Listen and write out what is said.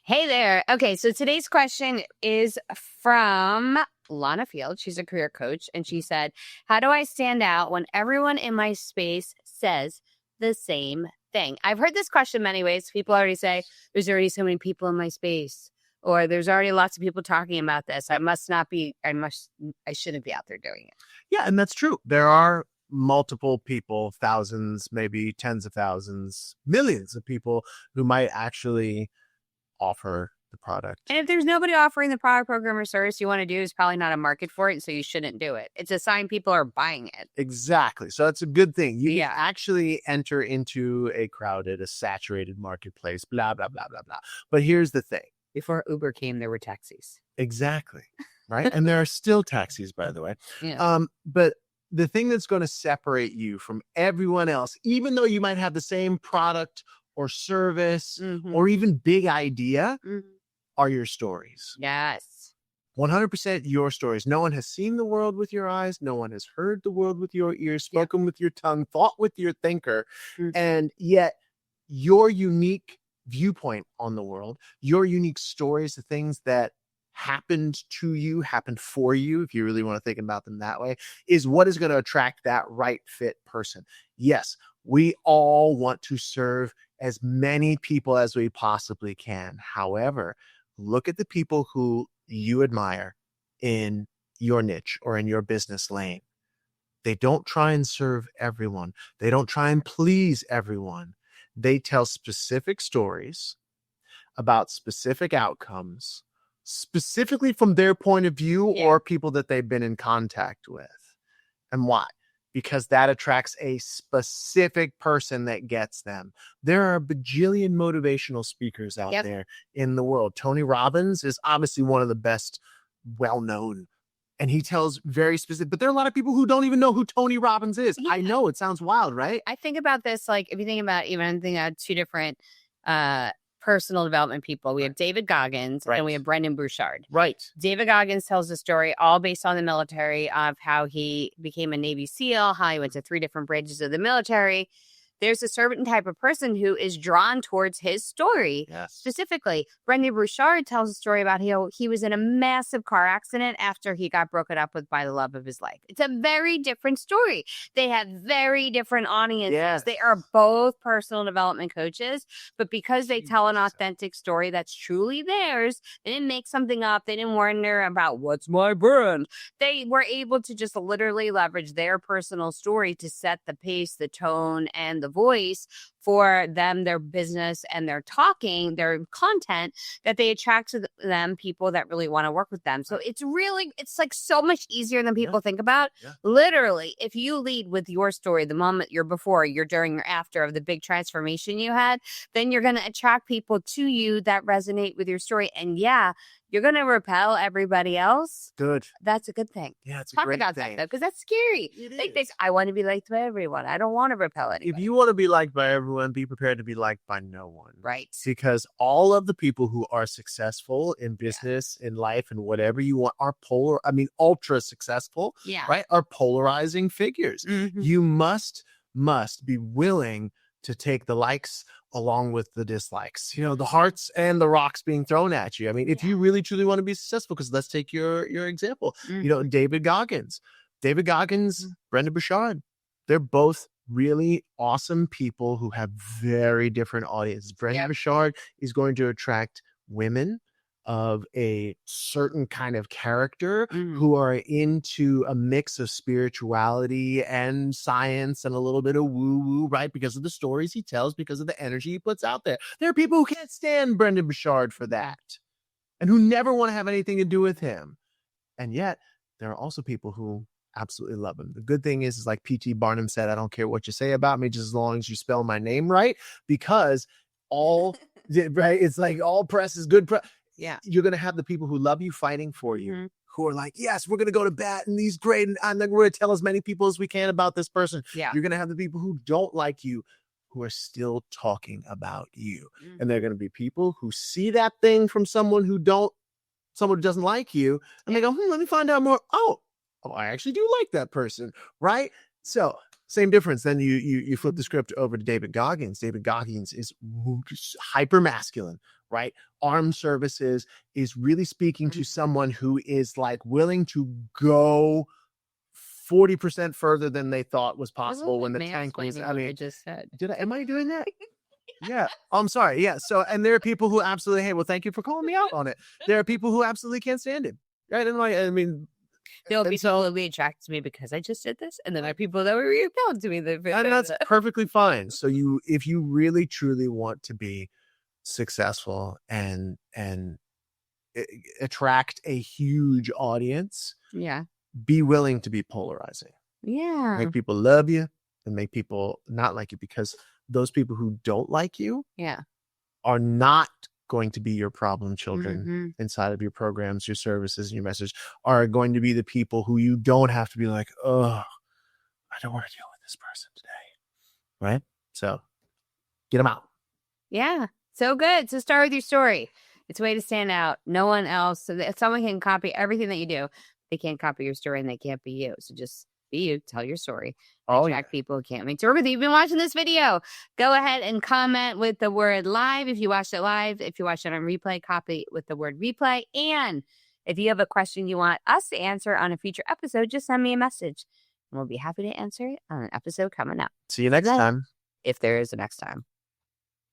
Hey there. Okay, so today's question is from Lana Field. She's a career coach, and she said, how do I stand out when everyone in my space says the same thing? I've heard this question many ways. People already say, there's already so many people in my space, or there's already lots of people talking about this. I shouldn't be out there doing it. Yeah, and that's true. There are multiple people, thousands, maybe tens of thousands, millions of people who might actually offer the product. And if there's nobody offering the product, program, or service you want to do, is probably not a market for it, so you shouldn't do it. It's a sign people are buying it. Exactly. So that's a good thing. You can actually enter into a crowded, a saturated marketplace, blah, blah, blah, blah, blah. But here's the thing. Before Uber came, there were taxis. Exactly. Right. And there are still taxis, by the way. Yeah. But the thing that's going to separate you from everyone else, even though you might have the same product or service or even big idea, are your stories. Yes. 100% your stories. No one has seen the world with your eyes. No one has heard the world with your ears, spoken with your tongue, thought with your thinker. And yet your unique viewpoint on the world, your unique stories, the things that happened to you, happened for you, if you really want to think about them that way, is what is going to attract that right fit person. Yes, we all want to serve as many people as we possibly can. However, look at the people who you admire in your niche or in your business lane. They don't try and serve everyone. They don't try and please everyone. They tell specific stories about specific outcomes, specifically from their point of view or people that they've been in contact with. And why? Because that attracts a specific person that gets them. There are a bajillion motivational speakers out there in the world. Tony Robbins is obviously one of the best well-known, and he tells very specific, but there are a lot of people who don't even know who Tony Robbins is. I know it sounds wild, right? I think about this, like if you think about two different personal development people. We have David Goggins and we have Brendon Burchard. Right. David Goggins tells the story all based on the military of how he became a Navy SEAL, how he went to 3 different branches of the military. There's a certain type of person who is drawn towards his story. Yes. Specifically, Brendon Burchard tells a story about how he was in a massive car accident after he got broken up with by the love of his life. It's a very different story. They have very different audiences. Yes. They are both personal development coaches, but because they tell an authentic story that's truly theirs, they didn't make something up. They didn't wonder about what's my brand. They were able to just literally leverage their personal story to set the pace, the tone, and the voice for them, their business, and their talking, their content, that they attract to them people that really want to work with them. So it's like so much easier than people think about. Literally, if you lead with your story, the moment you're before, you're during, or after of the big transformation you had, then you're going to attract people to you that resonate with your story. And you're going to repel everybody else. Good. That's a good thing. Yeah, it's a Talk great about thing. that, though, because that's scary. They think, I want to be liked by everyone. I don't want to repel anybody. If you want to be liked by everyone, be prepared to be liked by no one. Right. Because all of the people who are successful in business, in life, and whatever you want are ultra successful, right? Are polarizing figures. You must be willing to take the likes along with the dislikes, the hearts and the rocks being thrown at you. I mean, if you really truly want to be successful, because let's take your example, David Goggins, Brendon Burchard, they're both really awesome people who have very different audiences. Brendon Burchard is going to attract women of a certain kind of character who are into a mix of spirituality and science and a little bit of woo-woo, right? Because of the stories he tells, because of the energy he puts out there. There are people who can't stand Brendon Burchard for that and who never want to have anything to do with him. And yet there are also people who absolutely love him. The good thing is like P.T. Barnum said, I don't care what you say about me, just as long as you spell my name right, because it's like all press is good press. Yeah. You're going to have the people who love you fighting for you, who are like, yes, we're going to go to bat and he's great. And then we're going to tell as many people as we can about this person. Yeah. You're going to have the people who don't like you, who are still talking about you. And they're going to be people who see that thing from someone who doesn't like you. And they go, let me find out more. Oh, I actually do like that person. Right. So same difference. Then you flip the script over to David Goggins. David Goggins is hyper masculine, right? Armed services is really speaking to someone who is like willing to go 40% further than they thought was possible when the tank was. I mean, I just said. am I doing that? Yeah. I'm sorry. Yeah. So, and there are people who absolutely, hey, well, thank you for calling me out on it. There are people who absolutely can't stand him. Right. And like, I mean, There'll be people that be attracted to me because I just did this, and then there are people that were repelled to me. And that's perfectly fine. So if you really truly want to be successful and attract a huge audience, yeah, be willing to be polarizing. Yeah. Make people love you and make people not like you, because those people who don't like you are not going to be your problem children inside of your programs, your services, and your message, are going to be the people who you don't have to be like, oh, I don't want to deal with this person today. Right? So get them out. Yeah. So good. So start with your story. It's a way to stand out. No one else. So that someone can copy everything that you do. They can't copy your story and they can't be you. So just be you. Tell your story. Attract people who can't make tour with you. You've been watching this video. Go ahead and comment with the word live if you watched it live. If you watched it on replay, copy with the word replay. And if you have a question you want us to answer on a future episode, just send me a message. And we'll be happy to answer it on an episode coming up. See you next time. If there is a next time.